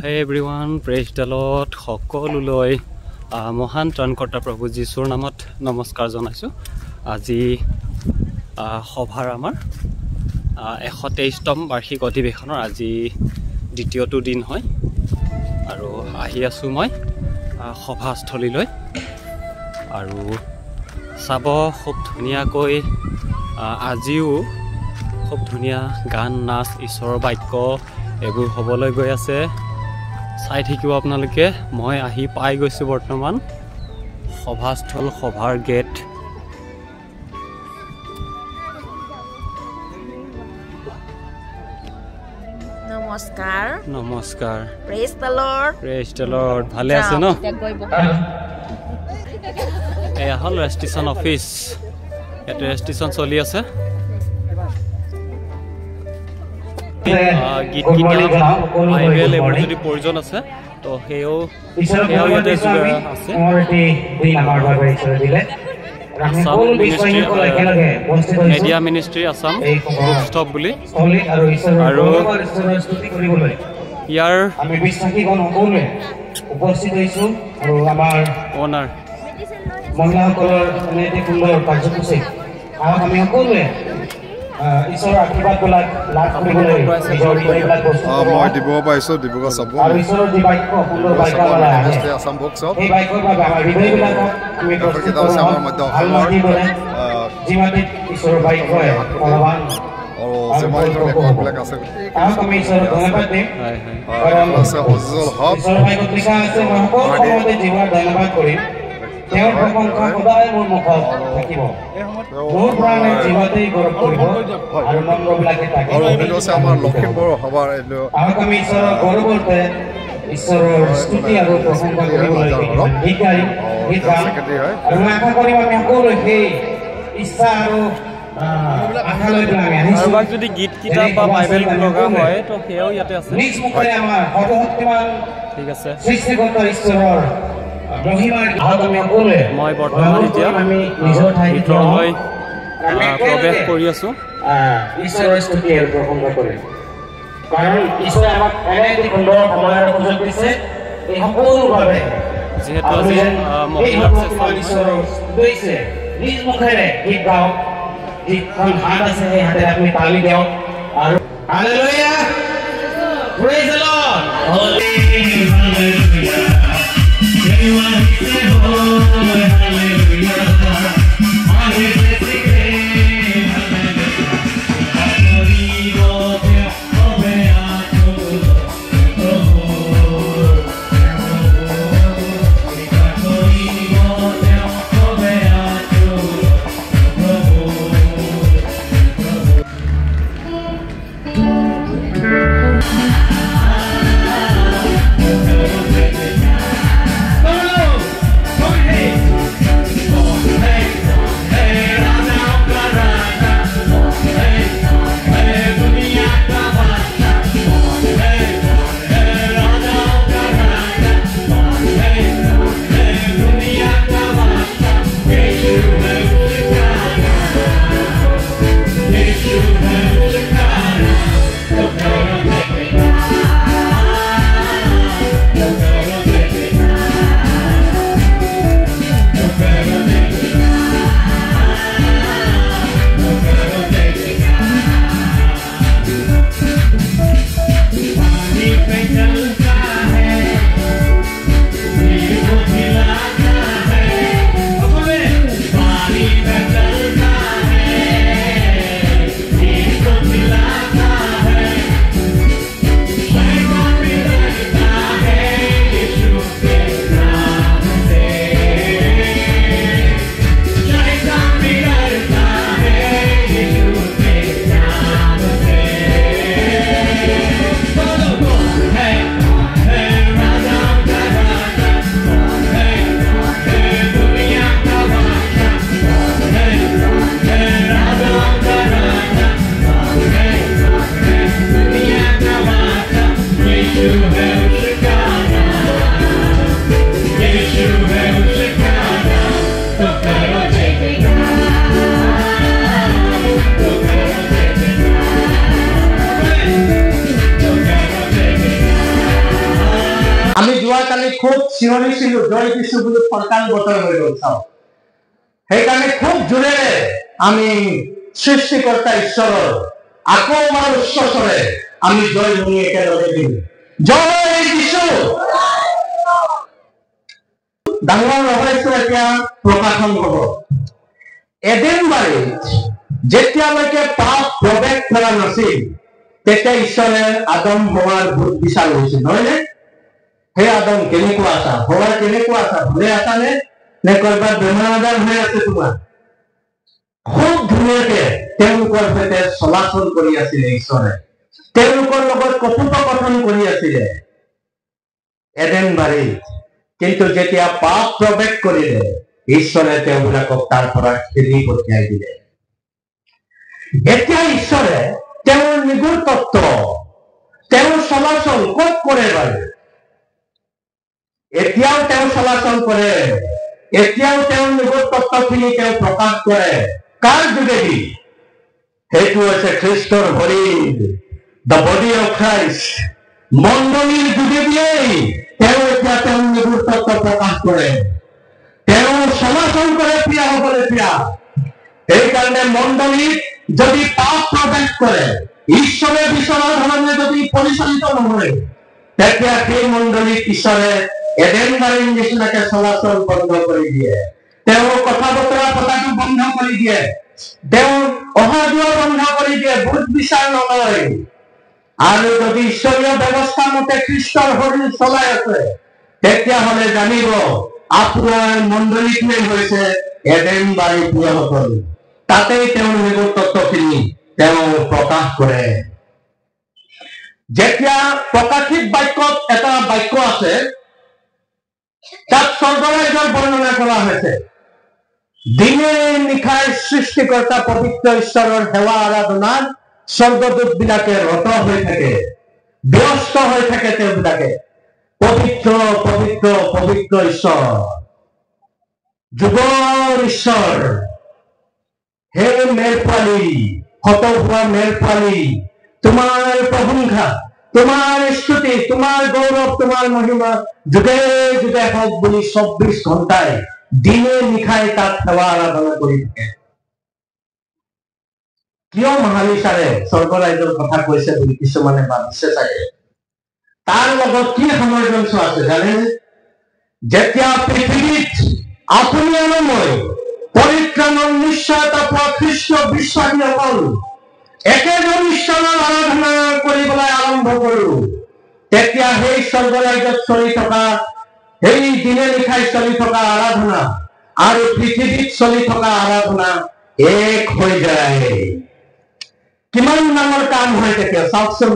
Hey everyone, praise the Lord. সকলোলৈ মহান ত্ৰাণকৰ্তা প্ৰভু যীশুৰ নামত নমস্কাৰ জনাইছো। আজি সভাৰ আমাৰ 123তম বাৰ্ষিক অধিৱেশনৰ আজি দ্বিতীয়টো দিন হয় আৰু আহি আছো মই সভাস্থলীলৈ আৰু চাব খুব ধুনীয়াকৈ আজিও খুব ধুনীয়া গান নাচ ঈশ্বৰৰ বাক্য এবোৰ হ'বলৈ গৈ আছে। চাই থাকিব আপোনালোকে। মই আহি পাই গৈছো বৰ্তমান সভাস্থল সভাৰ গেট। নমস্কাৰ নমস্কাৰ। Praise the lord. Praise the lord. ভালে আছে ন? এয়া হ'ল ৰেজিষ্ট্ৰেশ্যন অফিচ। ইয়াতে ৰেজিষ্ট্ৰেশ্যন চলি আছে। গীত বাইবেল এইবোৰ যদি প্ৰয়োজন আছে তো সেয়াও ইয়াতে আছে। Assam ministry media ministry Assam stop বুলি আৰু ইয়াৰ আমি বিশ্বাসীগণ সকলোৱে উপস্থিত হৈছো আৰু আমাৰ অনাৰ মহিলাসকলৰ এনে সুন্দৰ কাৰ্যসূচী আমি সকলোৱে ঈশ্বৰৰ আশীৰ্বাদবিলাক লাভ কৰিবলৈ নিজৰ হৃদয়বিলাক মই দিব পাৰিছোঁ ডিব্ৰুগড় চাব আৰু ঈশ্বৰৰ যি বাক্য সুন্দৰ বাক্য আছে আসাম বুক শ্বপ এই বাক্যৰ বাবে আমাৰ হৃদয়বিলাকক আমি প্ৰস্তুত কৰোঁ ভাল মাতিবলৈ যিমানে ঈশ্বৰৰ বাক্যই ভগৱান আৰু যিমানবিলাক আছে আমি ঈশ্বৰক ধন্যবাদ দিম কাৰণ ঈশ্বৰৰ বাক্যত লিখা আছে মই সকলো সময়তে জীৱনত ধন্যবাদ কৰিম। তেওঁৰ প্ৰশংসা সদায় মোৰ মুখত থাকিব। মোৰ প্ৰাণে জীৱতেই গৌৰৱ কৰিব আৰু নম্ৰবিলাকে তাকে আমাৰ লখিমপুৰ সভাৰ আমি ঈশ্বৰৰ গৌৰৱতে ঈশ্বৰৰ স্তুতি আৰু প্ৰশংসা কৰিবলৈ গীত গাম আৰু মই আশা কৰিম আমি সকলোৱে সেই ইচ্ছা আৰু আশালৈ আমি আহিছোঁ। যদি গীত কিতাপ বা বাইবেল লগা হয় তো সেয়াও ইয়াতে আছে। নিজ মুখেৰে আমাৰ সৰ্বশক্তিমান ঠিক আছে। সৃষ্টিকৰ্তা ঈশ্বৰৰ মই বৰ্তমান এতিয়া ভিতৰলৈ প্ৰৱেশ কৰি আছো। ঈশ্বৰৰ স্তুতি আৰু প্ৰশংসা কৰিম কাৰণ ঈশ্বৰে আমাক এনে এটি সুন্দৰ সময়ৰ সুযোগ দিছে এই সকলোৰ বাবে। যিহেতু আজি মহিলাৰ গৈছে নিজ মুখেৰে গীত গাওক। যিখন হাত আছে সেই হাতেৰে আপুনি তালি দিয়ক আৰু hallelujah praise the lord. Hallelujah You are খুব চিঞৰিছিলো জয় দিছো বুলি ফৰকাল বতৰ হৈ গ'ল চাওক সেইকাৰণে খুব জোৰেৰে আমি সৃষ্টিকৰ্তা ঈশ্বৰৰ আকৌ আমাৰ উচ্চস্বৰে আমি জয় ধ্বনি একেলগে দিম জয় দিছো ডাঙৰ ৰহস্য এতিয়া প্ৰকাশন হ'ব এডেনবাৰীত যেতিয়ালৈকে পাপ প্ৰৱেশ কৰা নাছিল তেতিয়া ঈশ্বৰে আদম হোৱাৰ ভোট বিচাৰ হৈছিল নহয়নে হে আদম কেনেকুৱা আছা হোৱাৰ কেনেকুৱা আছা ভালে আছা নে কৰবাত বেমাৰ আজাৰ হৈ আছে তোমাৰ খুব ধুনীয়াকে তেওঁলোকৰ সৈতে চলাচল কৰি আছিলে ঈশ্বৰে তেওঁলোকৰ লগত কথোপকথন কৰি আছিলে এডেনবাৰীত কিন্তু যেতিয়া পাপ প্ৰৱেশ কৰিলে ঈশ্বৰে তেওঁবিলাকক তাৰ পৰা খেদি পঠিয়াই দিলে এতিয়া ঈশ্বৰে তেওঁৰ নিগুৰ তত্ত্ব তেওঁৰ চলাচল ক'ত কৰে বাৰু এতিয়াও তেওঁ চলাচল কৰে এতিয়াও তেওঁৰ নিগুৰ তত্ত্বখিনি তেওঁ প্ৰকাশ কৰে কাৰ যোগেদি সেইটো হৈছে খ্ৰীষ্টৰ শৰীৰ দ্য বডি অফ খ্ৰাইষ্ট মণ্ডলীৰ যোগেদিয়েই তেওঁ এতিয়া তেওঁৰ নিগুৰ তত্ত্ব প্ৰকাশ কৰে তেওঁ চলাচল কৰে প্ৰিয়সকলে প্ৰিয় সেইকাৰণে মণ্ডলীত যদি পাপ প্ৰৱেশ কৰে ঈশ্বৰে বিচৰা ধৰণে যদি পৰিচালিত নহয় তেতিয়া সেই মণ্ডলীত ঈশ্বৰে এডেনবাৰীৰ নিচিনাকে চলাচল বন্ধ কৰি দিয়ে তেওঁ কথা বতৰা পতাটো বন্ধ কৰি দিয়ে তেওঁ অহা যোৱা বন্ধ কৰি দিয়ে ভোট বিচাৰ নলয় আৰু যদি ঈশ্বৰীয় ব্যৱস্থা মতে খ্ৰীষ্টৰ শৰীৰ চলাই আছে তেতিয়াহ'লে জানিব আপোনাৰ মণ্ডলীটোৱে হৈছে এডেনবাৰী প্ৰিয়সকল তাতেই তেওঁৰ নিগুৰ তত্ত্বখিনি তেওঁ প্ৰকাশ কৰে যেতিয়া প্ৰকাশিত বাক্যত এটা বাক্য আছে তাত স্বৰ্গৰাজ্যৰ বৰ্ণনা কৰা হৈছে দিনে নিশাই সৃষ্টিকৰ্তা পবিত্ৰ ঈশ্বৰৰ সেৱা আৰাধনাত স্বৰ্গদূত বিলাকে ৰত হৈ থাকে ব্যস্ত হৈ থাকে তেওঁবিলাকে পবিত্ৰ পবিত্ৰ পবিত্ৰ ঈশ্বৰ যুগৰ ঈশ্বৰ হে মেলপালি হত হোৱা মেলপালি তোমাৰ প্ৰশংসা তোমাৰ স্তুতি তোমাৰ গৌৰৱ তোমাৰ মহিমা যুগে যুগে হওক বুলি 24 ঘণ্টাই দিনে নিশাই তাত সেৱা আৰাধনা কৰি থাকে কিয় মহালী ছাৰে স্বৰ্গৰাজ্যৰ কথা কৈছে বুলি কিছুমানে ভাবিছে চাগে তাৰ লগত কি সামঞ্জস্য আছে জানে যেতিয়া পৃথিৱীত আপুনি আৰু মই পৰিত্ৰাণৰ নিশ্চয়তা পোৱা খ্ৰীষ্ট বিশ্বাসীসকল একেজন ঈশ্বৰৰ আৰাধনা কৰিবলৈ আৰম্ভ কৰো তেতিয়া সেই স্বৰ্গৰাজ্যত চলি থকা সেই দিনে নিশাই চলি থকা আৰাধনা আৰু পৃথিৱীত চলি থকা আৰাধনা এক হৈ যায় কিমান ডাঙৰ কাম হয় তেতিয়া চাওকচোন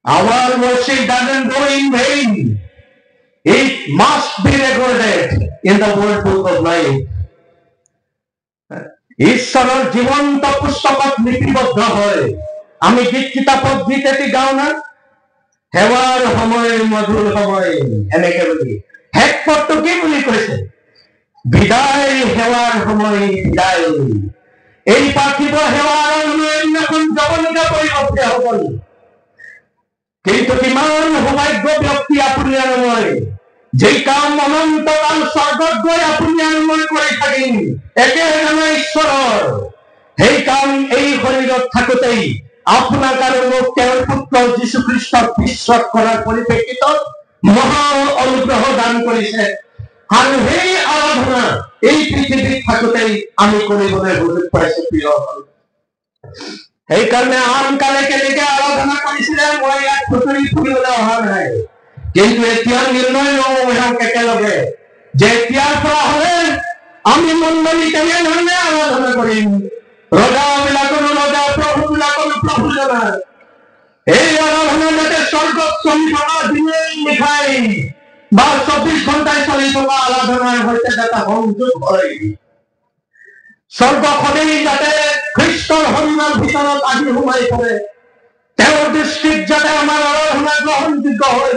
Our worship doesn't go in vain. It must be recorded in the word book of life. ঈশ্বৰৰ জীৱন্ত পুস্তকত লিপিবদ্ধ হয় আমি গীত কিতাপত গীত এটি গাওঁ না সেৱাৰ সময় মধুৰ সময় এনেকে বুলি শেষ পদটো কি বুলি কৈছে বিদায় সেৱাৰ সময় বিদায় এই পাৰ্থিৱ সেৱাৰ অন্যখন জবনিকা পৰিৱৰ্তে হবল কিন্তু কিমান সৌভাগ্য ব্যক্তি আপুনি আৰু মই যেই কাম অনন্তকাল স্বৰ্গত গৈ আপুনি আৰু মই কৰি থাকিম একেধৰণে ঈশ্বৰৰ সেই কাম এই শৰীৰত থাকোঁতেই আপোনাক আৰু মোক তেওঁৰ পুত্ৰ যীশুখ্ৰীষ্টক বিশ্বাস কৰাৰ পৰিপ্ৰেক্ষিতত মহা অনুগ্ৰহ দান কৰিছে আৰু সেই আৰাধনা এই পৃথিৱীত থাকোঁতেই আমি কৰিবলৈ সুযোগ পাইছো প্ৰিয়সকল সেইকাৰণে আনকালে কেনেকে আৰাধনা কৰিছিলে মই ইয়াত খুচৰি ফুৰিবলৈ অহা নাই কিন্তু এতিয়া নিৰ্ণয় লওঁ একেলগে যে এতিয়াৰ পৰা হলে আমি মণ্ডলী কেনেধৰণে আৰাধনা কৰিম ৰজাবিলাকৰো ৰজা প্ৰভুবিলাকৰো প্ৰভু জনা এই আৰাধনা যাতে স্বৰ্গত চলি থকা দিনে নিশাই বা 24 ঘণ্টাই চলি থকা আৰাধনাৰ সৈতে যাতে সংযোগ হয় স্বৰ্গখনেই যাতে খ্ৰীষ্টৰ শৰীৰৰ ভিতৰত আদি সোমাই পৰে তেওঁৰ দৃষ্টিত যাতে আমাৰ আৰাধনা গ্ৰহণযোগ্য হয়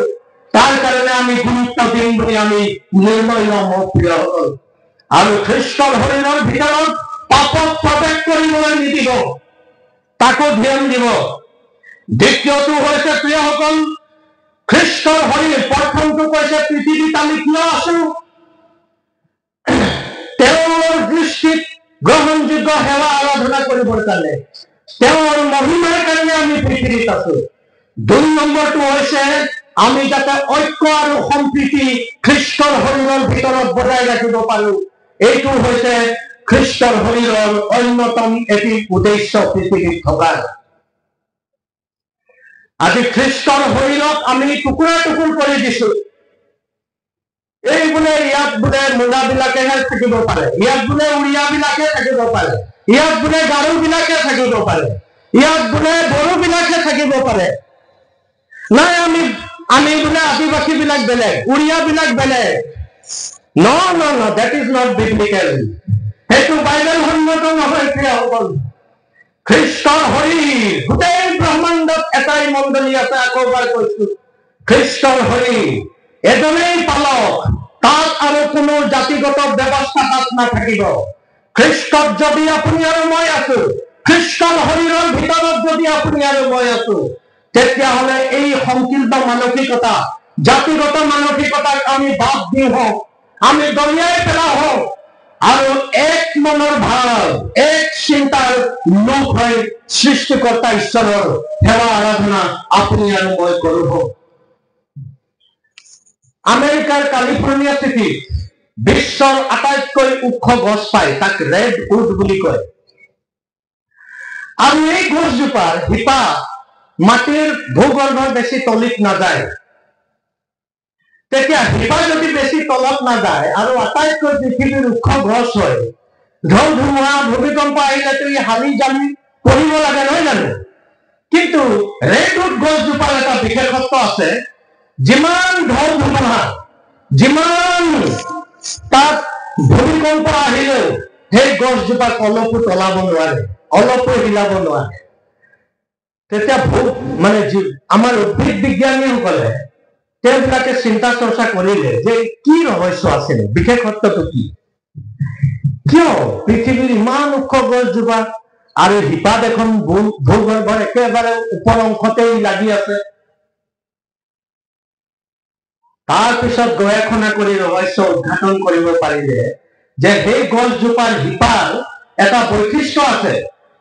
তাৰ কাৰণে আমি গুৰুত্ব দিম বুলি আমি নিৰ্ণয় ল'ম প্ৰিয়সকল আৰু খ্ৰীষ্টৰ শৰীৰৰ ভিতৰত পাপত প্ৰৱেশ কৰিবলৈ নিদিব তাকো ধ্যান দিব দ্বিতীয়টো হৈছে প্ৰিয়সকল খ্ৰীষ্টৰ শৰীৰ প্ৰথমটো কৈছে পৃথিৱীত আমি কিয় আছো তেওঁৰ দৃষ্টিত গ্ৰহণযোগ্য সেৱা আৰাধনা কৰিবৰ কাৰণে তেওঁৰ মহিমাৰ কাৰণে আমি পৃথিৱীত আছো 2 নম্বৰটো হৈছে আমি যাতে ঐক্য আৰু সম্প্ৰীতি খ্ৰীষ্টৰ শৰীৰৰ ভিতৰত বজাই ৰাখিব পাৰো এইটো হৈছে খ্ৰীষ্টৰ শৰীৰৰ অন্যতম এটি উদ্দেশ্য পৃথিৱীত থকাৰ আজি খ্ৰীষ্টৰ শৰীৰক আমি টুকুৰা টুকুৰ কৰি দিছো এই বোলে ইয়াত বোলে মুগাবিলাকেহে থাকিব পাৰে ইয়াত বোলে উৰিয়াবিলাকে থাকিব পাৰে ইয়াত বোলে গাৰোবিলাকে থাকিব পাৰে ইয়াত বোলে বড়োবিলাকে থাকিব পাৰে নাই আমি বোলে আদিবাসীবিলাক বেলেগ উৰিয়াবিলাক বেলেগ No, that is not biblical. সেইটো বাইবেল সন্মত নহয় প্ৰিয়সকল খ্ৰীষ্টৰ শৰীৰ গোটেই ব্ৰহ্মাণ্ডত এটাই মণ্ডলী আছে আকৌবাৰ কৈছো খ্ৰীষ্টৰ শৰীৰ এজনেই পালক তাত আৰু কোনো জাতিগত ব্যৱস্থা তাত নাথাকিব খ্ৰীষ্টত যদি আপুনি আৰু মই আছো খ্ৰীষ্টৰ শৰীৰৰ ভিতৰত যদি আপুনি আৰু মই আছো তেতিয়াহ'লে এই সংকীৰ্ণ মানসিকতা জাতিগত মানসিকতাক আমি বাদ দি হওক আমি দলিয়াই পেলা হওক আৰু এক মনৰ ভাৱ এক চিন্তাৰ লোক হৈ সৃষ্টিকৰ্তা ঈশ্বৰৰ সেৱা আৰাধনা আপুনি আৰু মই কৰো হওক আমেৰিকাৰ কালিফৰ্ণিয়া চিটিত বিশ্বৰ আটাইতকৈ ওখ গছ পায় তাক ৰেড উড বুলি কয় আৰু এই গছজোপাৰ শিপা মাটিৰ ভূগৰ্ভৰ বেছি তলিত নাযায় তেতিয়া শিপা যদি বেছি তলত নাযায় আৰু আটাইতকৈ পৃথিৱীৰ ওখ গছ হয় ঢল ধুমুহা ভূমিকম্প আহিলেতো ই হালি জালি পৰিব লাগে নহয় জানো কিন্তু ৰেডউড গছজোপাৰ এটা বিশেষত্ব আছে যিমান ঢল ধুমুহা যিমান তাত ভূমিকম্প আহিলেও সেই গছজোপাক অলপো তলাব নোৱাৰে অলপো হিলাব নোৱাৰে তেতিয়া মানে আমাৰ উদ্ভিদ বিজ্ঞানীসকলে তেওঁলোকে চিন্তা চৰ্চা কৰিলে যে কি ৰহস্য আছে বিশেষত্বটো কি কিয় পৃথিৱীৰ ইমান ওখ গছজোপা আৰু শিপা দেখোন ভূগৰ্ভৰ একেবাৰে ওপৰ অংশতেই লাগি আছে তাৰপিছত গৱেষণা কৰি ৰহস্য উদ্ঘাটন কৰিব পাৰিলে যে সেই গছজোপাৰ শিপাৰ এটা বৈশিষ্ট্য আছে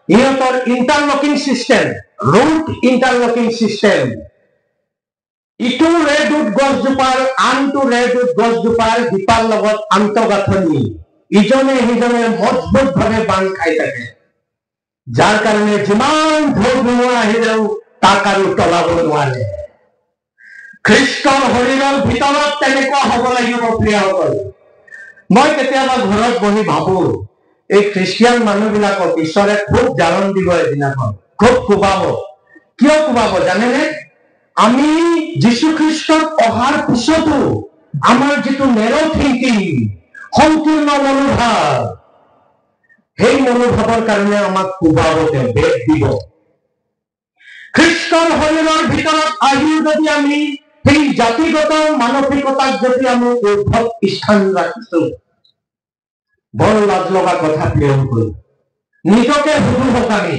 ইহঁতৰ interlocking system root interlocking system ইটো ৰেডউড গছজোপাৰ আনটো ৰেডউড গছজোপাৰ শিপাৰ লগত আন্তঃগাঁথনি ইজনে সিজনে মজবুতভাৱে বান্ধ খাই থাকে যাৰ কাৰণে যিমান ঢৌ ধুমুহা আহিলেও তাক আৰু তলাব নোৱাৰে খ্ৰীষ্টৰ শৰীৰৰ ভিতৰত তেনেকুৱা হ'ব লাগিব প্ৰিয়সকল মই কেতিয়াবা ঘৰত বহি ভাবো এই খ্ৰীষ্টিয়ান মানুহবিলাকক ঈশ্বৰে খুব জাৰণ দিব এদিনাখন খুব কোবাব কিয় কোবাব জানেনে আমি যীশুখ্ৰীষ্টক অহাৰ পিছতো আমাৰ যিটো নেৰ' থিংকিং সংকীৰ্ণ মনোভাৱ সেই মনোভাৱৰ কাৰণে আমাক কোবাব তেওঁ বেগ দিব খ্ৰীষ্টৰ শৰীৰৰ ভিতৰত আহিও যদি আমি সেই জাতিগত মানসিকতাক যদি আমি উদ্ভৱ স্থান ৰাখিছো বৰ লাজ লগা কথা প্ৰিয়সকল নিজকে সুধো হওক আমি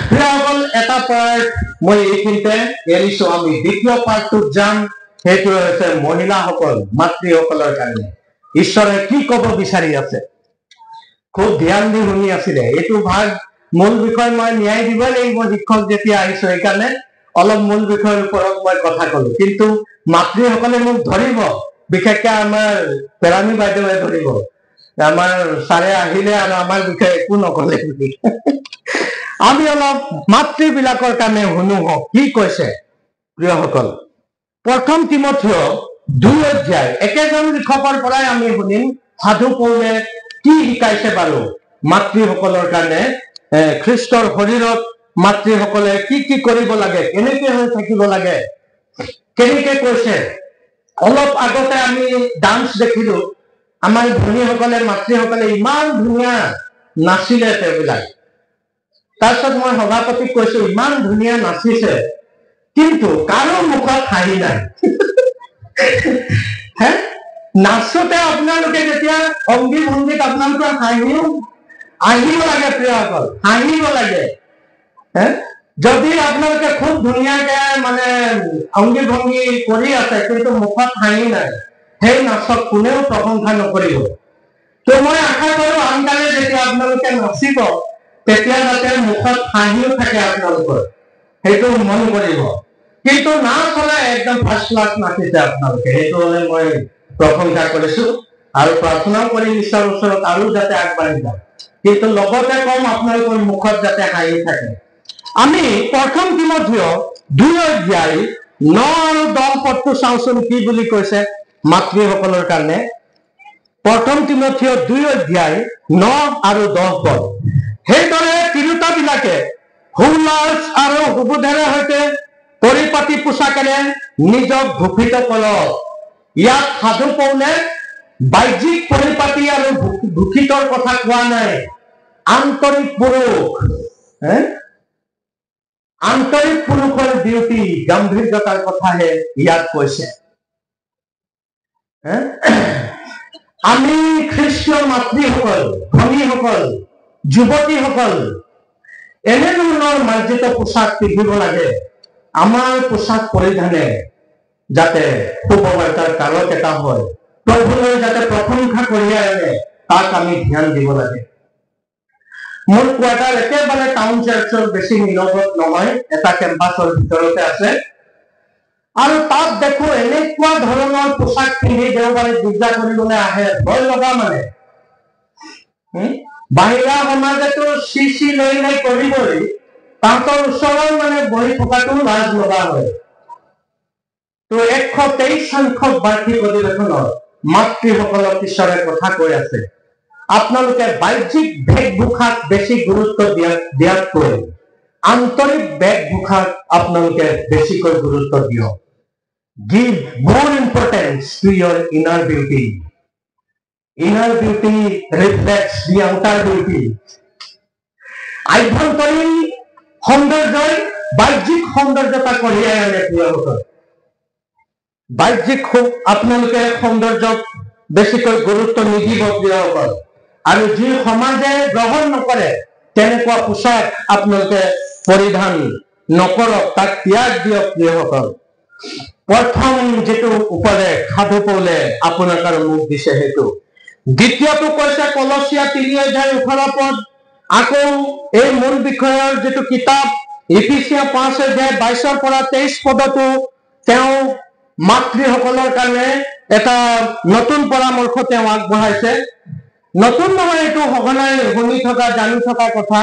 প্ৰিয়সকল এটা পাৰ্ট মই এইখিনিতে এৰিছো আমি দ্বিতীয় পাৰ্টটোত যাম সেইটো হৈছে মহিলাসকল মাতৃসকলৰ কাৰণে ঈশ্বৰে কি ক'ব বিচাৰি আছে খুব ধ্যান দি শুনি আছিলে এইটো ভাগ মূল বিষয় মই ন্যায় দিব লাগিব শিক্ষক যেতিয়া আহিছো সেইকাৰণে অলপ মূল বিষয়ৰ ওপৰত মই কথা কলো কিন্তু মাতৃসকলে মোক ধৰিব বিশেষকৈ আমাৰ পেৰামী বাইদেৱে ধৰিব আমাৰ ছাৰে আহিলে আৰু আমাৰ বিষয়ে একো নকলে আমি অলপ মাতৃবিলাকৰ কাৰণে শুনো হওক কি কৈছে প্ৰিয়সকল প্ৰথম তিমথিয় 2 অধ্যায় একেজন লিখকৰ পৰাই আমি শুনিম সাধু পৌলে কি শিকাইছে বাৰু মাতৃসকলৰ কাৰণে খ্ৰীষ্টৰ শৰীৰত মাতৃসকলে কি কি কৰিব লাগে কেনেকৈ হৈ থাকিব লাগে কেনেকৈ কৈছে অলপ আগতে আমি ডান্স দেখিলো আমাৰ ভনীসকলে মাতৃসকলে ইমান ধুনীয়া নাচিলে তেওঁবিলাক তাৰপিছত মই সভাপতিক কৈছো ইমান ধুনীয়া নাচিছে কিন্তু কাৰো মুখত হাঁহি নাই হে নাচোতে আপোনালোকে যেতিয়া অংগী ভংগীত আপোনালোকৰ হাঁহিও আহিব লাগে প্ৰিয়সকল হাঁহিব লাগে যদি আপোনালোকে খুব ধুনীয়াকে মানে অংগী ভংগী কৰি আছে কিন্তু মুখত হাঁহি নাই, সেই নাচক কোনেও প্ৰশংসা নকৰিব। তো মই আশা কৰো আনকালে যেতিয়া আপোনালোকে নাচিব তেতিয়া যাতে মুখত হাঁহিও থাকে আপোনালোকৰ, সেইটো মন কৰিব। কিন্তু নাচ হলে একদম ফাৰ্ষ্ট ক্লাছ নাচিছে আপোনালোকে, সেইটো হলে মই প্ৰশংসা কৰিছো আৰু প্ৰাৰ্থনাও কৰি ঈশ্বৰৰ ওচৰত আৰু যাতে আগবাঢ়ি যাওক। কিন্তু লগতে কম আপোনালোকৰ মুখত যাতে হাঁহি থাকে। আমি প্ৰথম তিমথিয় 2 অধ্যায় 9 আৰু 10 পদটো চাওঁচোন কি বুলি কৈছে মাতৃসকলৰ কাৰণে। প্ৰথম তিমথিয় 2 অধ্যায় 9 আৰু 10 পদ। সেইদৰে তিৰোতাবিলাকে হুলাস আৰু সুবোধেৰে সৈতে পৰিপাটি পোছাকেৰে নিজক ভূষিত কৰক। ইয়াত সাধু পৌলে বাহ্যিক পৰিপাটি আৰু ভূষিতৰ কথা কোৱা নাই, আন্তৰিক পুৰুষ, আন্তৰিক পুৰুষৰ বিউটি গাম্ভীৰ্যতাৰ কথাহে ইয়াত কৈছে। আমি খ্ৰীষ্টীয় মাতৃসকল, ভনীসকল, যুৱতীসকল এনেধৰণৰ মাৰ্জিত পোছাক পিন্ধিব লাগে। আমাৰ পোছাক পৰিধানে যাতে শুভবাৰ্তাৰ কাৰক এটা হয়, প্ৰভুলৈ যাতে প্ৰশংসা কঢ়িয়াই আনে, তাক আমি ধ্যান দিব লাগে। মোৰ কোৱাৰ্টাৰ একেবাৰে টাউন চাৰ্চৰ বেছি নিলগত নহয়, এটা কেম্পাছৰ ভিতৰতে আছে। আৰু তাত দেখো এনেকুৱা ধৰণৰ পোছাক পিন্ধি দেওবাৰে গীৰ্জা কৰিবলৈ আহে, ভয় লগা মানে। বাহিৰা সমাজেতো চি লৈ নাই কৰিবই, তাহাঁতৰ ওচৰত মানে বহি থকাটো লাজ লগা হয়। তো 123 সংখ্যক বাৰ্ষিক অধিৱেশনত মাতৃসকলক ঈশ্বৰে কথা কৈ আছে, আপোনালোকে বাহ্যিক বেশভূষাক বেছি গুৰুত্ব দিয়াতকৈ আন্তৰিক বেশভূষাক আপোনালোকে বেছিকৈ গুৰুত্ব দিয়ক। Give more importance to your inner beauty. Inner beauty reflects the outer beauty. আভ্যন্তৰীণ সৌন্দৰ্যই বাহ্যিক সৌন্দৰ্যতা কঢ়িয়াই আনে। প্ৰিয়সকল, বাহ্যিক আপোনালোকে সৌন্দৰ্যক বেছিকৈ গুৰুত্ব নিদিব প্ৰিয়সকল। আৰু যি সমাজে গ্ৰহণ নকৰে তেনেকুৱা পোছাক আপোনালোকে পৰিধান নকৰক, তাক ত্যাগ দিয়ক প্ৰিয়সকল। প্ৰথম যেটো উপদেশ সাধু পৌলে আপোনাক আৰু মোক দিছে সেইটো। দ্বিতীয়টো কৈছে কলসিয়া 3 অধ্যায় 18 পদ। আকৌ এই মূল বিষয়ৰ যেটো কিতাপ ইফিচিয়া 5 অধ্যায় 22 পৰা 23 পদতো তেওঁ মাতৃসকলৰ কাৰণে এটা নতুন পৰামৰ্শ তেওঁ আগবঢ়াইছে। নতুন নহয়, এইটো সঘনাই শুনি থকা জানি থকা কথা।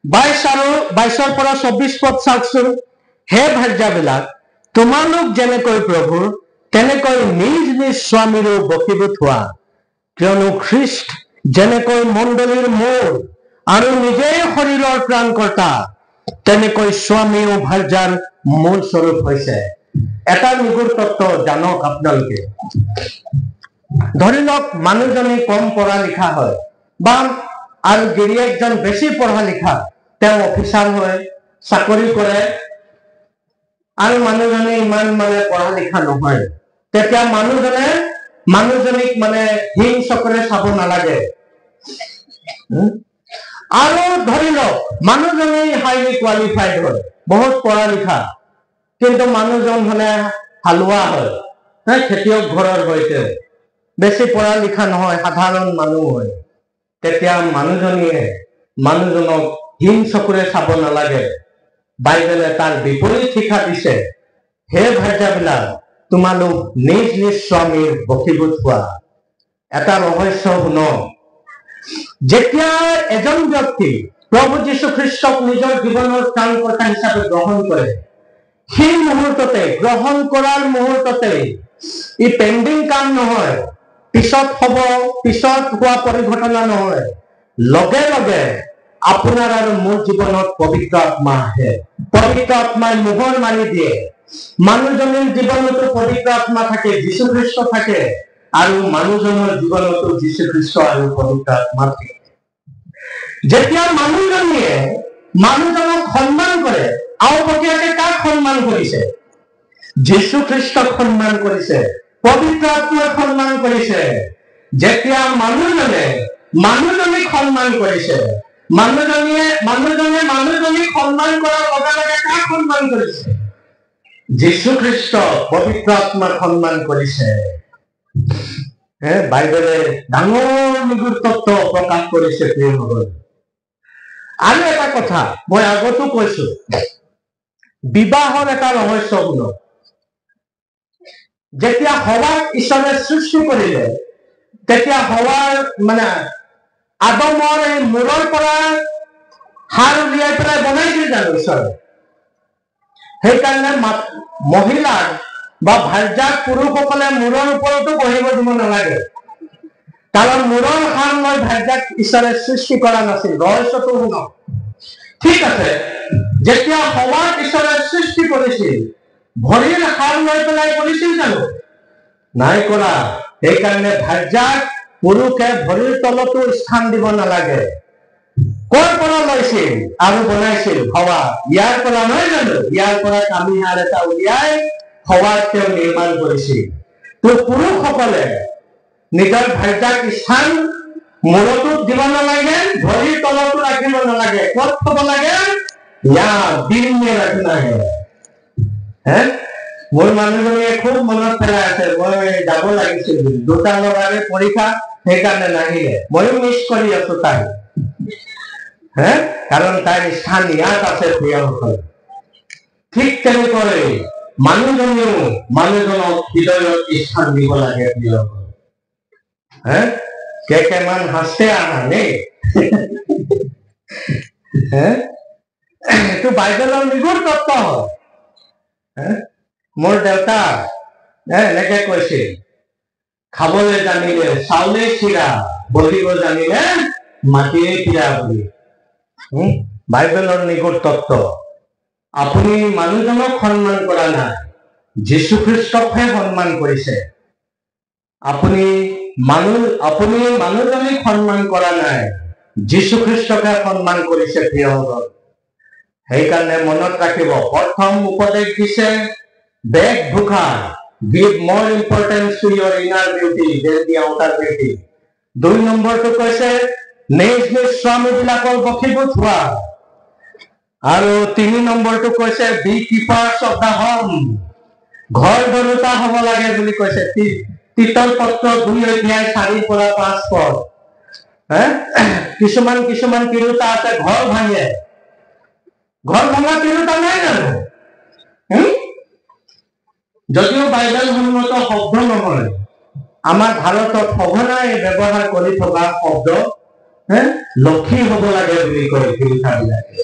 22 পৰা 24 পদ চাওকচোন। হে ভাৰ্যাবিলাক, তোমালোক যেনেকৈ প্ৰভুৰ তেনেকৈ নিজ নিজ স্বামীৰো বশীভূত হোৱা, কিয়নো খ্ৰীষ্ট যেনেকৈ মণ্ডলীৰ মূৰ আৰু নিজেই শৰীৰৰ ত্ৰাণকৰ্তা, তেনেকৈ স্বামীও ভাৰ্যাৰ মূল স্বৰূপ হৈছে। এটা নিগুৰ তত্ত্ব জানক আপোনালোকে। ধৰি লওক মানুহজনী কম পঢ়া লিখা হয় বা আৰু গিৰিয়েকজন বেছি পঢ়া লিখা, তেওঁ অফিচাৰ হয়, চাকৰি কৰে, আৰু মানুহজনী ইমান মানে পঢ়া লিখা নহয়, তেতিয়া মানুহজনীক মানে হীন চকুৰে চাব নালাগে। আৰু ধৰি লওক মানুহজনী হাইলি কোৱালিফাইড হয়, বহুত পঢ়া লিখা, কিন্তু মানুহজন হলে হালোৱা হয়, খেতিয়ক ঘৰৰ হয়তো বেছি পঢ়া লিখা নহয়, সাধাৰণ মানুহ হয়। তেতিয়া মানুহজনক হীন চকুৰে চাব নালাগে। বাইবেলে তাৰ বিপৰীত শিক্ষা দিছে। হে ভাৰ্যাবিলাক, তোমালোক নিজ নিজ স্বামীৰ বশীভূত হোৱা। এটা ৰহস্য শুনক, যেতিয়া এজন ব্যক্তি প্ৰভু যীশু খ্ৰীষ্টক নিজৰ জীৱনৰ ত্ৰাণকৰ্তা হিচাপে গ্ৰহণ কৰে, সেই মুহূৰ্ততে, গ্ৰহণ কৰাৰ মুহূৰ্ততে ই পেণ্ডিং কাম নহয়, পিছত হ'ব, পিছত হোৱা পৰিঘটনা নহয়, লগে লগে আপোনাৰ আৰু মোৰ জীৱনত পবিত্ৰ আত্মা আহে। পবিত্ৰ আত্মাই মোহৰ মাৰি দিয়ে। মানুহজনীৰ জীৱনতো পবিত্ৰ আত্মা থাকে, যীশু খ্ৰীষ্ট থাকে, আৰু মানুহজনৰ জীৱনতো যীশু খ্ৰীষ্ট আৰু পবিত্ৰ আত্মা থাকে। যেতিয়া মানুহজনীয়ে মানুহজনক সন্মান কৰে, আওপকীয়াকে কাক সন্মান কৰিছে? যীশু খ্ৰীষ্টক সন্মান কৰিছে, পবিত্ৰ আত্মাক সন্মান কৰিছে। যেতিয়া মানুহজনীক সন্মান কৰিছে, মানুহজনীক সন্মান কৰাৰ লগে লগে কাক সন্মান কৰিছে? যীশু খ্ৰীষ্ট পবিত্ৰ আত্মাক সন্মান কৰিছে। বাইবেলে ডাঙৰ নিগুৰ তত্ত্ব প্ৰকাশ কৰিছে প্ৰিয়সকল। আৰু এটা কথা মই আগতো কৈছো, বিবাহৰ এটা ৰহস্য শুনক। যেতিয়া হৱাক ঈশ্বৰে সৃষ্টি কৰিলে, তেতিয়া হৱাৰ মানে আদমৰ এই মূৰৰ পৰা হাড় উলিয়াই পেলাই বনাইছিল জানো ঈশ্বৰে? সেইকাৰণে মহিলাক বা ভাৰ্যাক পুৰুষসকলে মূৰৰ ওপৰতো বহিব দিব নালাগে, কাৰণ মূৰৰ হাড় লৈ ভাৰ্যাক ঈশ্বৰে সৃষ্টি কৰা নাছিল। ৰহস্যটো শুনক। ঠিক আছে, যেতিয়া হৱাক ঈশ্বৰে সৃষ্টি কৰিছিল, ভৰিৰ হাড় লৈ পেলাই কৰিছিল জানো? নাই কৰা। সেইকাৰণে ভাৰ্যাক পুৰুষে ভৰিৰ তলতো স্থান দিব নালাগে। কৰ পৰা লৈছিল আৰু বনাইছিল? হৱা। ইয়াৰ পৰা নহয় জানো? ইয়াৰ পৰা কামি হাড় এটা উলিয়াই হৱাক তেওঁ নিৰ্মাণ কৰিছিল। তো পুৰুষসকলে নিজৰ ভাৰ্যাক স্থান মূৰতো দিব নালাগে, ভৰিৰ তলতো ৰাখিব নালাগে। ক'ত থব লাগে? ইয়াত দিল মে ৰাখনা হে। মোৰ মানুহজনীয়ে খুব মনত পেলাই আছে, মই যাব লাগিছিল, দুটা লৰাৰে পৰীক্ষা, সেইকাৰণে নাহিলে। ময়ো মিছ কৰি আছো তাই, কাৰণ তাইৰ স্থান ইয়াত আছে প্ৰিয়সকল। ঠিক তেনেকৈ মানুহজনেও মানুহজনক হৃদয়ত স্থান দিব লাগে প্ৰিয়সকল। কেমান হাসতে আহা নেই? এইটো বাইবেলৰ নিগুৰ তত্ত্ব হয়। মোৰ দেউতা এনেকে কৈছিল, খাবলৈ জানিলে চাউলে চিৰা, বহিব জানিলে মাটিয়ে চিৰা বুলি। বাইবেলৰ নিগুৰ তত্ত্ব। আপুনি মানুহজনক সন্মান কৰা নাই, যীশু খ্ৰীষ্টকহে সন্মান কৰিছে। আপুনি মানুহজনীক সন্মান কৰা নাই, যীশু খ্ৰীষ্টকে সন্মান কৰিছে প্ৰিয়সকল। সেইকাৰণে মনত ৰাখিব, প্ৰথম উপদেশ দিছে বেগ ভুখা, give more importance to your inner beauty than the outer beauty। 2 নম্বৰটো কৈছে নিজ নিজ স্বামীবিলাকৰ বশীভূত হোৱা। আৰু 3 নম্বৰটো কৈছে be keepers of the home, ঘৰ ধৰোতা হ'ব লাগে বুলি কৈছে। তিতৰ পত্ৰ 2 অধ্যায় 4 পৰা 5 পদ। কিছুমান তিৰোতা আছে ঘৰ ভাঙে। ঘৰ ভাঙা তিৰোতা নাই জানো? যদিও বাইবেল সন্মত শব্দ নহয়, আমাৰ ভাৰতত সঘনাই ব্যৱহাৰ কৰি থকা শব্দ লক্ষী হ'ব লাগে বুলি কয় তিৰোতাবিলাকে।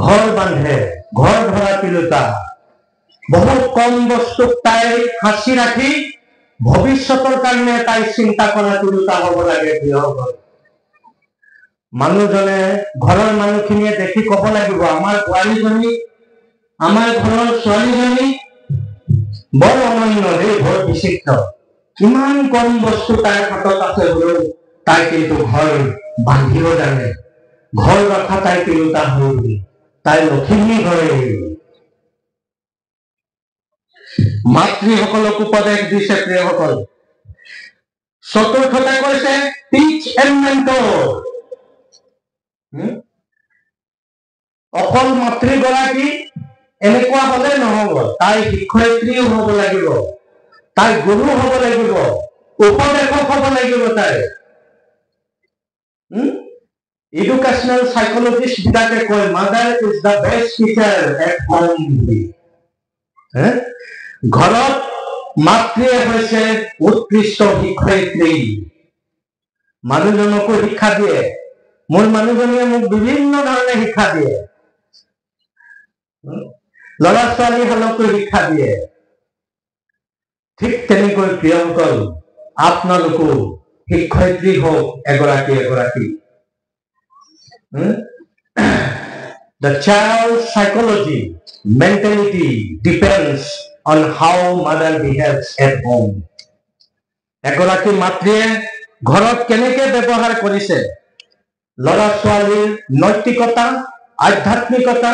ঘৰ বান্ধে, ঘৰ ধৰা তিৰোতা। বহুত কম বস্তুক তাই সাঁচি ৰাখি ভৱিষ্যতৰ কাৰণে তাই চিন্তা কৰা তিৰোতা হ'ব লাগে প্ৰিয়সকল। মানুহজনে, ঘৰৰ মানুহখিনিয়ে দেখি ক'ব লাগিব, আমাৰ বোৱাৰীজনী, আমাৰ ঘৰৰ ছোৱালীজনী বৰ অনন্য দেই, বৰ বিচিত্ৰ। কিমান কম বস্তু তাইৰ হাতত আছে হ'লেও তাই কিন্তু ঘৰ বান্ধিব জানে, ঘৰ ৰখা তাই তিৰোতা হয় বুলি। তাই লখিমী হয়। মাতৃসকলক উপদেশ দিছে প্ৰিয়সকল। চতুৰ্থতে কৈছে টিচ এণ্ড মেণ্টৰ। অকল মাতৃগৰাকী এনেকুৱা হলে নহব, তাই শিক্ষয়িত্ৰীও হ'ব লাগিব, তাই গুৰু হ'ব লাগিব, উপদেশক হ'ব লাগিব। তাই এডুকেশ্যনেল সাইকোলজিষ্ট বিলাকে কয় mother is the best teacher at home. ঘৰত মাতৃয়ে হৈছে উৎকৃষ্ট শিক্ষয়িত্ৰী। মানুহজনকো শিক্ষা দিয়ে। মোৰ মানুহজনীয়ে মোক বিভিন্ন ধৰণে শিক্ষা দিয়ে, ল'ৰা ছোৱালীসকলকো শিক্ষা দিয়ে। ঠিক তেনেকৈ প্ৰিয়সকল আপোনালোকো শিক্ষয়িত্ৰী হওক এগৰাকী এগৰাকী। The child's psychology, mentality depends on how mother behaves at home. এগৰাকী মাতৃয়ে ঘৰত কেনেকে ব্যৱহাৰ কৰিছে, ল'ৰা ছোৱালীৰ নৈতিকতা, আধ্যাত্মিকতা,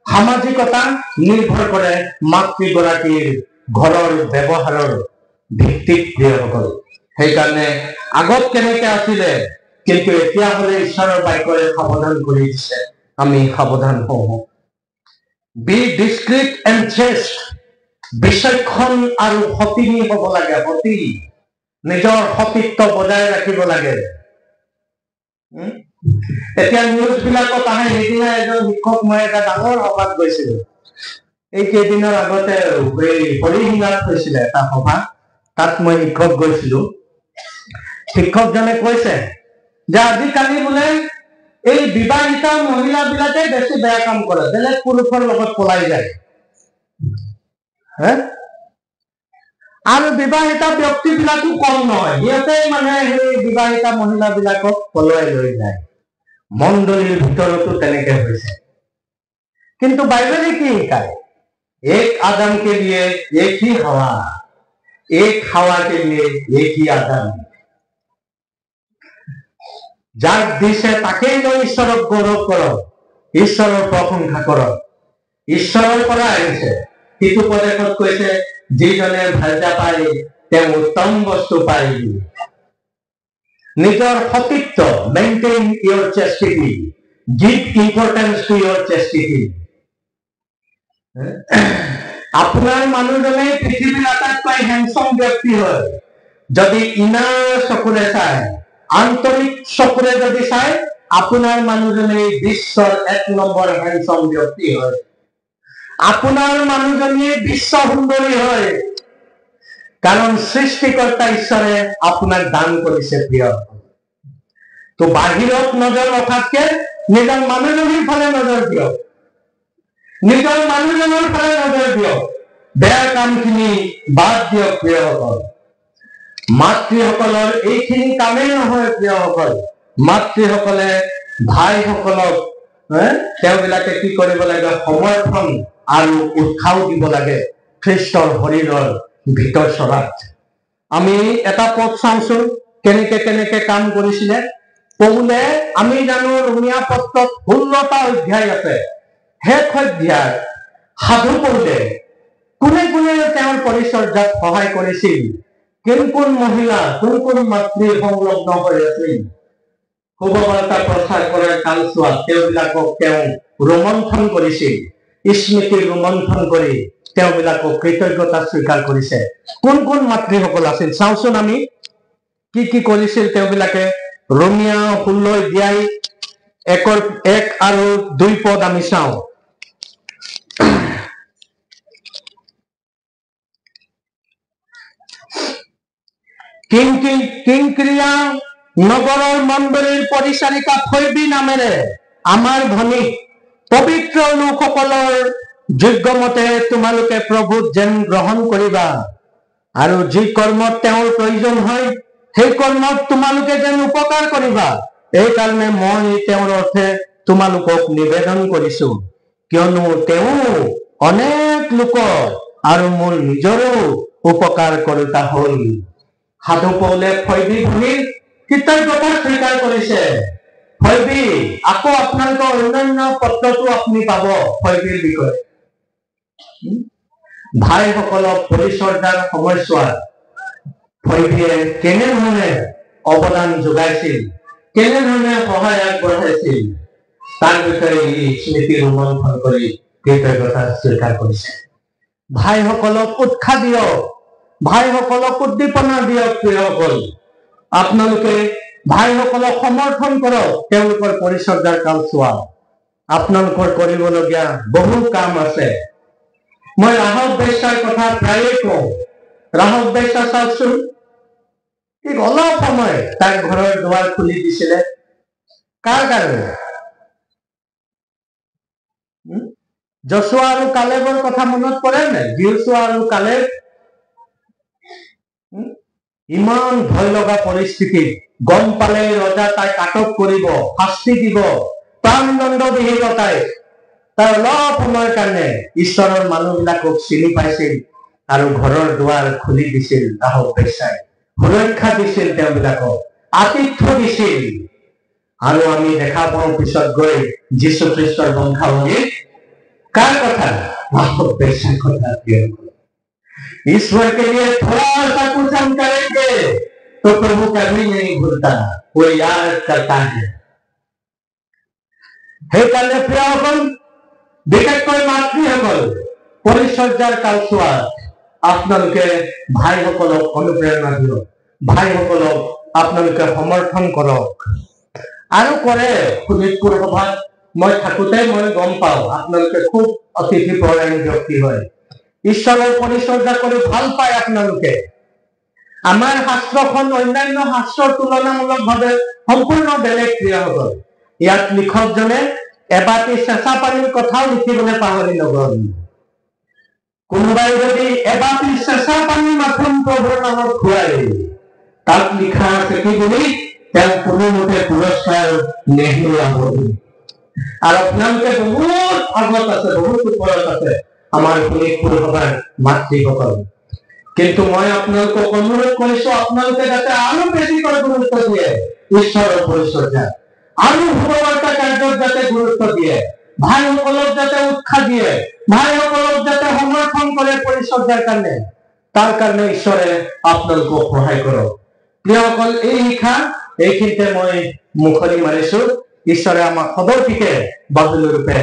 সামাজিকতা নিৰ্ভৰ কৰে মাতৃগৰাকীৰ ঘৰৰ ব্যৱহাৰৰ ভিত্তিত প্ৰিয়সকল। সেইকাৰণে আগত কেনেকে আছিলে কিন্তু এতিয়া হলে ঈশ্বৰৰ বাক্যই সাৱধান কৰি দিছে, আমি সাৱধান হওঁ। বি ডিস্ক্ৰিট এণ্ড চেষ্ট, বিচক্ষণ আৰু সতিনী হব লাগে। সতী, নিজৰ সতীত্ব বজাই ৰাখিব লাগে। এতিয়া নিউজ বিলাকত আহে, সেইদিনা এজন শিক্ষক, মই এটা ডাঙৰ সভাত গৈছিলো, এই কেইদিনৰ আগতে হৰিশিঙাত হৈছিলে এটা সভা, তাত মই শিক্ষক গৈছিলো। শিক্ষকজনে কৈছে যে আজিকালি বোলে এই বিবাহিতা মহিলা বিলাকে বেছি বেয়া কাম কৰে, বেলেগ পুৰুষৰ লগত পলাই যায়। আৰু বিবাহিতা ব্যক্তি বিলাকো কম নহয়, সিহঁতে মানে সেই বিবাহিতা মহিলা বিলাকক পলুৱাই লৈ যায়। মণ্ডলীৰ ভিতৰতো তেনেকে হৈছে। কিন্তু বাইবেলে কি শিকায়? एक आदम के लिए एक ही हवा, एक हवा के लिए एक ही आदम। যাক দিছে তাকেই লৈ ঈশ্বৰক গৌৰৱ কৰক, ঈশ্বৰৰ প্ৰশংসা কৰক। ঈশ্বৰৰ পৰা আহিছে। সিটো পদেশত কৈছে যিজনে ভালজা পায় তেওঁ উত্তম বস্তু পায়। নিজৰ সতীত্ব, maintain your chastity, give importance to your chastity. আপোনাৰ মানুহজনে পৃথিৱীৰ আটাইতকৈ হেণ্ডছম ব্যক্তি হয় যদি ইনাৰ চকুৰে চায়, আন্তৰিক চকুৰে যদি চায়, আপোনাৰ মানুহজনে বিশ্বৰ 1 নম্বৰ হেণ্ডছম ব্যক্তি হয়। আপোনাৰ মানুহজনী বিশ্ব সুন্দৰী হয়, কাৰণ সৃষ্টিকৰ্তা ঈশ্বৰে আপোনাক দান কৰিছে। প্ৰিয়, তো বাহিৰত নজৰ ৰখাতকে নিজৰ মানুহজনীৰ ফালে নজৰ দিয়ক, নিজৰ মানুহজনৰ ফালে নজৰ দিয়ক, বেয়া কামখিনি বাদ দিয়ক। প্ৰিয়সকল, মাতৃসকলৰ এইখিনি কামেই নহয়। প্ৰিয়সকল, মাতৃসকলে ভাইসকলক তেওঁবিলাকে কি কৰিব লাগে? সমৰ্থন আৰু উৎসাহ দিব লাগে খ্ৰীষ্টৰ শৰীৰৰ ভিতৰ চৰাত। আমি এটা পথ চাওঁচোন কেনেকে কেনেকে কাম কৰিছিলে পৌলে। আমি জানো ৰোমিয়া পত্ৰত 16টা অধ্যায় আছে। শেষ অধ্যায় সাধু পৌলে কোনে কোনে তেওঁৰ পৰিচৰ্যাত সহায় কৰিছিল, কোন কোন মহিলা, কোন কোন মাতৃ সংলগ্ন হৈ আছিল, শুভবাৰ্তা প্ৰচাৰ কৰাৰ কালছোৱাত তেওঁবিলাকক তেওঁ ৰোমন্থন কৰিছিল, স্মৃতি ৰোমন্থন কৰি তেওঁবিলাকক কৃতজ্ঞতা স্বীকাৰ কৰিছে। কোন কোন মাতৃসকল আছিল চাওঁচোন আমি কি কি কৰিছিল তেওঁবিলাকে। ৰোমিয়া 16 অধ্যায় 1 আৰু 2 পদ আমি চাওঁ। কিংক্ৰিয়া নগৰৰ মণ্ডলীৰ পৰিচাৰিকা ফৈবী নামেৰে আমাৰ ধনী পবিত্ৰ লোকসকলৰ যোগ্যমতে তোমালোকে প্ৰভুত যেন গ্ৰহণ কৰিবা, আৰু যি কৰ্মত তেওঁৰ প্ৰয়োজন হয় সেই কৰ্মত তোমালোকে যেন উপকাৰ কৰিবা। এই কাৰণে মই তেওঁৰ অৰ্থে তোমালোকক নিবেদন কৰিছো, কিয়নো তেওঁ অনেক লোকৰ আৰু মোৰ নিজৰো উপকাৰ কৰোতা হল। সাধু পৌলে ফৈবী ভনীৰ কৃতজ্ঞতা স্বীকাৰ কৰিছে। ফৈবী, আকৌ আপোনালোকৰ অন্যান্য পত্ৰতো আপুনি পাব ফৈবীৰ বিষয়ে। ভাইসকলক পৰিচৰ্যাৰ সময়ছোৱাত ফৈবীয়ে কেনেধৰণে অৱদান যোগাইছিল, কেনেধৰণে সহায় আগবঢ়াইছিল, তাৰ বিষয়ে ই স্মৃতি ৰোমন্থন কৰি কৃতজ্ঞতা স্বীকাৰ কৰিছে। ভাইসকলক উৎসাহ দিয়ক, ভাইসকলক উদ্দীপনা দিয়ক। প্ৰিয়সকল, আপোনালোকে ভাইসকলক সমৰ্থন কৰক তেওঁলোকৰ পৰিচৰ্যাৰ কালছোৱা। আপোনালোকৰ কৰিবলগীয়া বহু কাম আছে। মই ৰাহব বেশ্যাৰ কথা প্ৰায়ে কওঁ। ৰাহব বেশ্যা চাওকচোন, অলপ সময় তাৰ ঘৰৰ দুৱাৰ খুলি দিছিলে। কাৰ কাৰণে? যশোৱা আৰু কালেবৰ কথা মনত পৰে নাই? যশোৱা আৰু কালেব ইমান ভয় লগা পৰিস্থিতিত গম পালে ৰজা তাইক আটক কৰিব, শাস্তি দিব, প্ৰাণদণ্ড বিহিব তাইক। তাৰ অলপ সময়ৰ কাৰণে ঈশ্বৰৰ মানুহবিলাকক চিনি পাইছিল আৰু ঘৰৰ দুৱাৰ খুলি দিছিল। ৰাহব বেশ্যাই সুৰক্ষা দিছিল, তেওঁবিলাকক আতিথ্য দিছিল। আৰু আমি দেখা পাওঁ পিছত গৈ যীশু খ্ৰীষ্টৰ বংশাৱলীত কাৰ কথা? राहब बेश्या কথা। ईश्वर के लिए थोड़ा सा कुछ हम करेंगे तो प्रभु कभी नहीं भूलता, वो याद करता है। সেইকাৰণে প্ৰিয়সকল, বিশেষকৈ মাতৃসকল, পৰিচৰ্যাৰ কালচোৱাত আপোনালোকে ভাইসকলক অনুপ্ৰেৰণা দিয়ক, ভাইসকলক আপোনালোকে সমৰ্থন কৰক। আৰু কৰে শোণিতপুৰ সভাত মই থাকোঁতে মই গম পাওঁ আপোনালোকে খুব অতিথি পৰায়ণ ব্যক্তি হয়, ঈশ্বৰৰ পৰিচৰ্যা কৰি ভাল পায় আপোনালোকে। আমাৰ শাস্ত্ৰখন অন্যান্য শাস্ত্ৰৰ তুলনামূলকভাৱে সম্পূৰ্ণ বেলেগ প্ৰিয়সকল। ইয়াত লিখকজনে এবাটি চেঁচা পানীৰ কথাও লিখিবলৈ পাহৰি নগল। কোনোবাই যদি এবাটি চেঁচা পানী মাথোন প্ৰভুৰ নামত খুৱাই, তাত লিখা আছে কি বুলি, তেওঁ কোনোমতে পুৰস্কাৰ নেহেৰুৱাব। আৰু আপোনালোকে বহুত আগত আছে, বহুত ওপৰত আছে আমাৰ শোণিতপুৰ সভাৰ মাতৃসকল। কিন্তু মই আপোনালোকক অনুৰোধ কৰিছো, আপোনালোকে যাতে আৰু বেছিকৈ গুৰুত্ব দিয়ে ঈশ্বৰৰ পৰিচৰ্যা, আৰু ভগৱৰ্তা কাৰ্যত যাতে গুৰুত্ব দিয়ে, ভাইসকলক যাতে উৎসাহ দিয়ে, ভাইসকলক যাতে সমৰ্থন কৰে পৰিচৰ্যাৰ কাৰণে। তাৰ কাৰণে ঈশ্বৰে আপোনালোকক সহায় কৰক। প্ৰিয়সকল, এই শিক্ষা এইখিনিতে মই মুখনি মাৰিছো। ঈশ্বৰে আমাক সদৰ্পিকে বাহুল্য ৰূপে।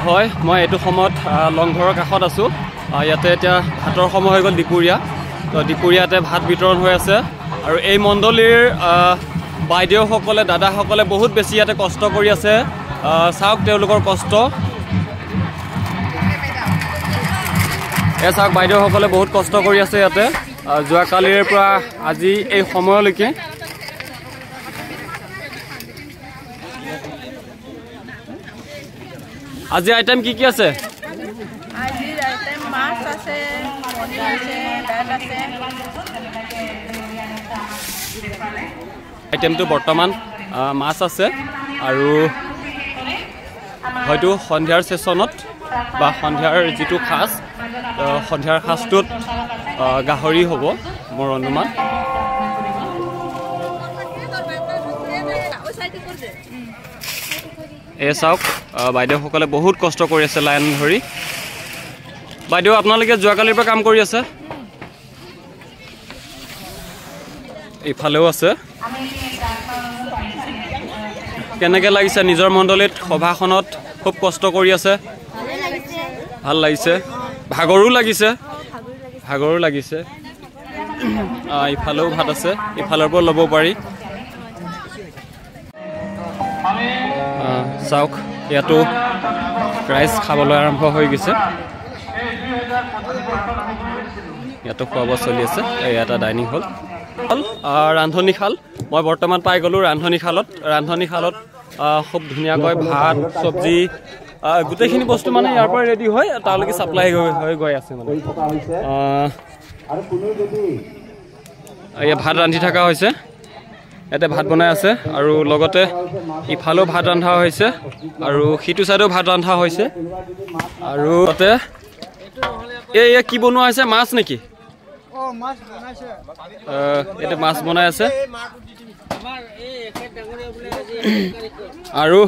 হয়, মই এইটো সময়ত লংঘৰৰ কাষত আছোঁ। ইয়াতে এতিয়া ভাতৰ সময় হৈ গ'ল, দুপৰীয়া। তো দুপৰীয়াতে ভাত বিতৰণ হৈ আছে। আৰু এই মণ্ডলীৰ বাইদেউসকলে, দাদাসকলে বহুত বেছি ইয়াতে কষ্ট কৰি আছে। চাওক তেওঁলোকৰ কষ্ট। চাওক, বাইদেউসকলে বহুত কষ্ট কৰি আছে ইয়াতে যোৱাকালিৰ পৰা আজি এই সময়লৈকে। আজি আইটেম কি কি আছে? আজিৰ আইটেম মাছ আছে, কণী আছে, দাইল আছে। আইটেমটো বৰ্তমান মাছ আছে, আৰু হয়তো সন্ধিয়াৰ ছেশ্যনত বা সন্ধিয়াৰ যিটো সাজ, সন্ধিয়াৰ সাজটোত গাহৰি হ'ব মোৰ অনুমান। এই চাওক, বাইদেউসকলে বহুত কষ্ট কৰি আছে লাইন ধৰি। বাইদেউ, আপোনালোকে যোৱাকালিৰ পৰা কাম কৰি আছে? এইফালেও আছে। কেনেকৈ লাগিছে নিজৰ মণ্ডলীত সভাখনত? খুব কষ্ট কৰি আছে, ভাল লাগিছে, ভাগৰো লাগিছে, ভাগৰো লাগিছে। ইফালেও ভাত আছে, ইফালৰ পৰা ল'ব পাৰি। চাওক, ইয়াতো ৰাইজ খাবলৈ আৰম্ভ হৈ গৈছে। ইয়াতো খোৱা বোৱা চলি আছে। এয়া এটা ডাইনিং হল, ৰান্ধনীশাল। মই বৰ্তমান পাই গ'লোঁ ৰান্ধনীশালত। ৰান্ধনীশালত খুব ধুনীয়াকৈ ভাত, চব্জি, গোটেইখিনি বস্তু মানে ইয়াৰ পৰা ৰেডি হয়, তালৈকে ছাপ্লাই হৈ গৈ আছে। মানে এয়া ভাত ৰান্ধি থকা হৈছে, ইয়াতে ভাত বনাই আছে, আৰু লগতে ইফালেও ভাত ৰন্ধা হৈছে, আৰু সিটো চাইডেও ভাত ৰন্ধা হৈছে। আৰু তাতে এয়া কি বনোৱা হৈছে? মাছ নেকি? ইয়াতে মাছ বনাই আছে। আৰু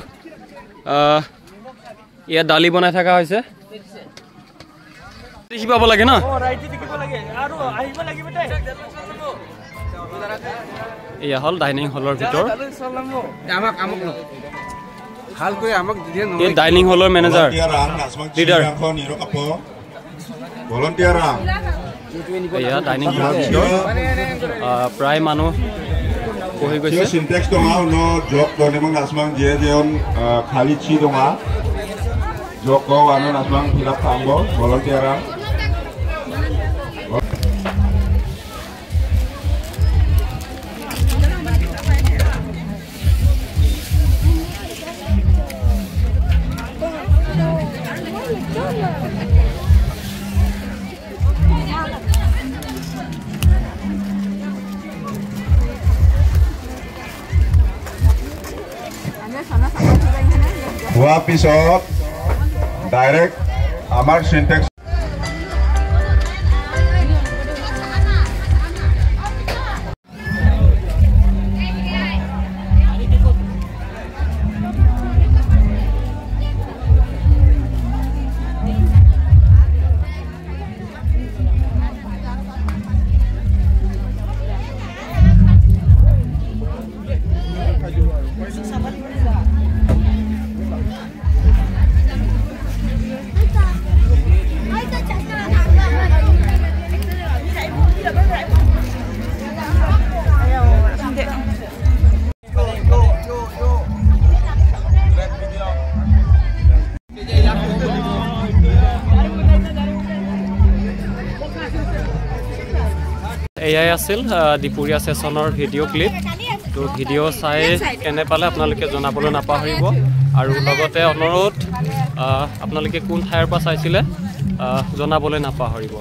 ইয়াত দালি বনাই থকা হৈছে। দেখি পাব লাগে ন? এয়া হ'ল ডাইনিং হলৰ ভিতৰ। এই ডাইনিং হলৰ মেনেজাৰ লিডাৰ। এয়া ডাইনিং হলৰ ভিতৰ প্ৰায় মানুহ বহি গৈছে। হোৱাৰ পিছত ডাইৰেক্ট আমাৰ চিনটেক্স এয়াই আছিল দুপৰীয়া ছেশ্যনৰ ভিডিঅ' ক্লিপ তো ভিডিঅ' চাই কেনে পালে আপোনালোকে জনাবলৈ নাপাহৰিব আৰু লগতে অনুৰোধ আপোনালোকে কোন ঠাইৰ পৰা চাইছিলে জনাবলৈ নাপাহৰিব